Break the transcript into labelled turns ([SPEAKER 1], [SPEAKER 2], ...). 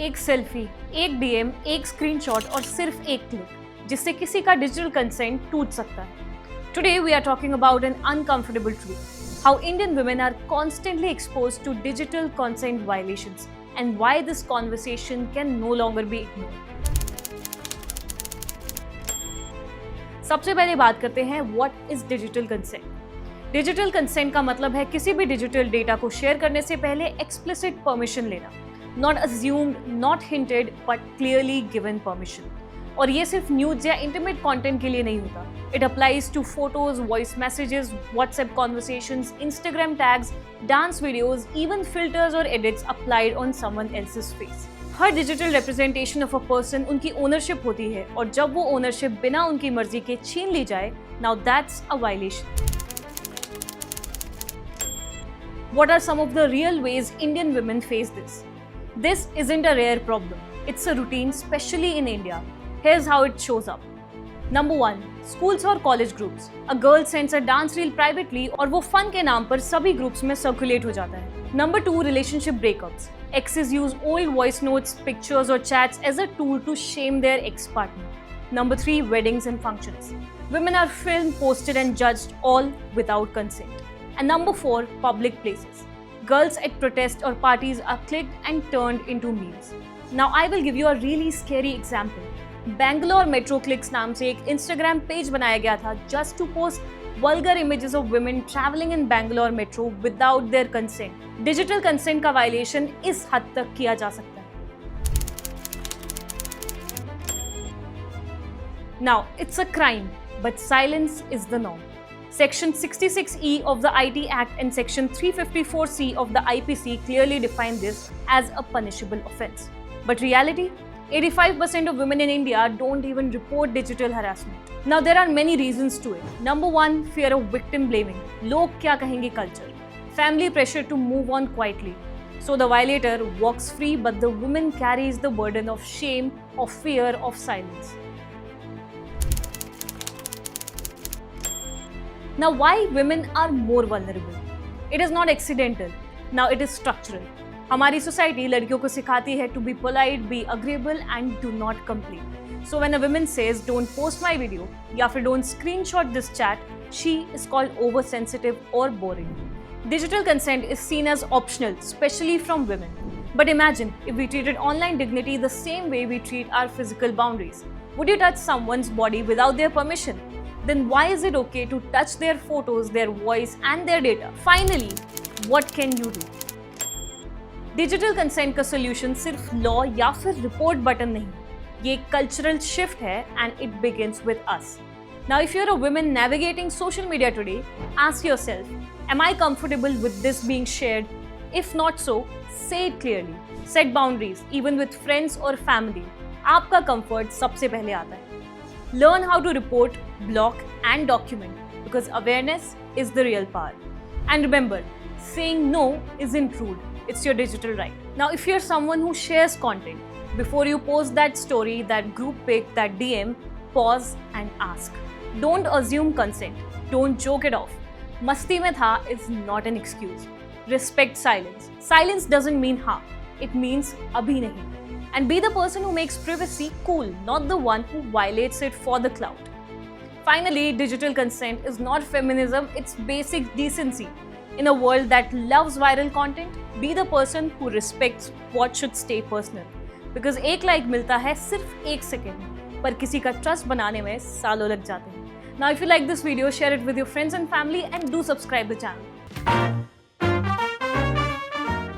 [SPEAKER 1] एक सेल्फी, एक डीएम, एक स्क्रीनशॉट और सिर्फ एक क्लिक, जिससे किसी का डिजिटल कंसेंट टूट सकता है। Today we are talking about an uncomfortable truth: how Indian women are constantly exposed to digital consent violations and why this conversation can no longer be ignored. सबसे पहले बात करते हैं what is digital consent. Digital consent का मतलब है किसी भी डिजिटल डेटा को शेयर करने से पहले एक्सप्लिसिट परमिशन लेना, not assumed, not hinted, but clearly given permission. और ये सिर्फ न्यूज या इंटीमेट कंटेंट के लिए नहीं होता। It applies to photos, voice messages, WhatsApp conversations, Instagram tags, dance videos, even filters और edits applied on someone else's face. हर digital representation of a person उनकी ओनरशिप होती है, और जब वो ओनरशिप बिना उनकी मर्जी के छीन ली जाए, now that's a violation. What are some of the real ways Indian women face this? This isn't a rare problem. It's a routine, especially in India. Here's how it shows up. Number 1, schools और college groups. A girl sends a dance reel privately और वो fun के नाम पर सभी groups में circulate हो जाता है. Number 2, relationship breakups. Exes use old voice notes, pictures or chats as a tool to shame their ex-partner. Number 3, weddings and functions. Women are filmed, posted and judged, all without consent. And number 4, public places. Girls at protests or parties are clicked and turned into memes. Now I will give you a really scary example. Bangalore Metro Clicks नाम से एक Instagram page बनाया गया था just to post vulgar images of women traveling in Bangalore Metro without their consent. Digital consent का violation इस हद तक किया जा सकता है. Now it's a crime, but silence is the norm. Section 66E of the IT Act and Section 354C of the IPC clearly define this as a punishable offence. But reality? 85% of women in India don't even report digital harassment. Now there are many reasons to it. Number 1, fear of victim blaming. Log kya kahenge culture. Family pressure to move on quietly. So the violator walks free, but the woman carries the burden of shame, of fear, of silence. Now, why women are more vulnerable? It is not accidental. Now, it is structural. हमारी society लड़कियों को सिखाती है to be polite, be agreeable and do not complain. So when a woman says don't post my video या फिर don't screenshot this chat, she is called oversensitive or boring. Digital consent is seen as optional, especially from women. But imagine if we treated online dignity the same way we treat our physical boundaries. Would you touch someone's body without their permission? Then why is it okay to touch their photos, their voice and their data? Finally, what can you do? Digital consent का solution सिर्फ law या फिर report button नहीं, ये एक cultural shift है and it begins with us. Now if you are a woman navigating social media today, ask yourself, am I comfortable with this being shared? If not so, say it clearly. Set boundaries even with friends और family. आपका comfort सबसे पहले आता है. Learn how to report, block and document, because awareness is the real power. And remember, saying no isn't rude, it's your digital right. Now if you're someone who shares content, before you post that story, that group pic, that DM, pause and ask. Don't assume consent, don't joke it off. Masti mein tha is not an excuse. Respect silence. Silence doesn't mean ha, it means abhi nahi. And be the person who makes privacy cool, not the one who violates it for the clout. Finally, digital consent is not feminism, it's basic decency. In a world that loves viral content, be the person who respects what should stay personal. Because एक like मिलता है सिर्फ 1 second, पर किसी का trust बनाने में सालों लग जाते हैं. Now if you like this video, share it with your friends and family and do subscribe the channel.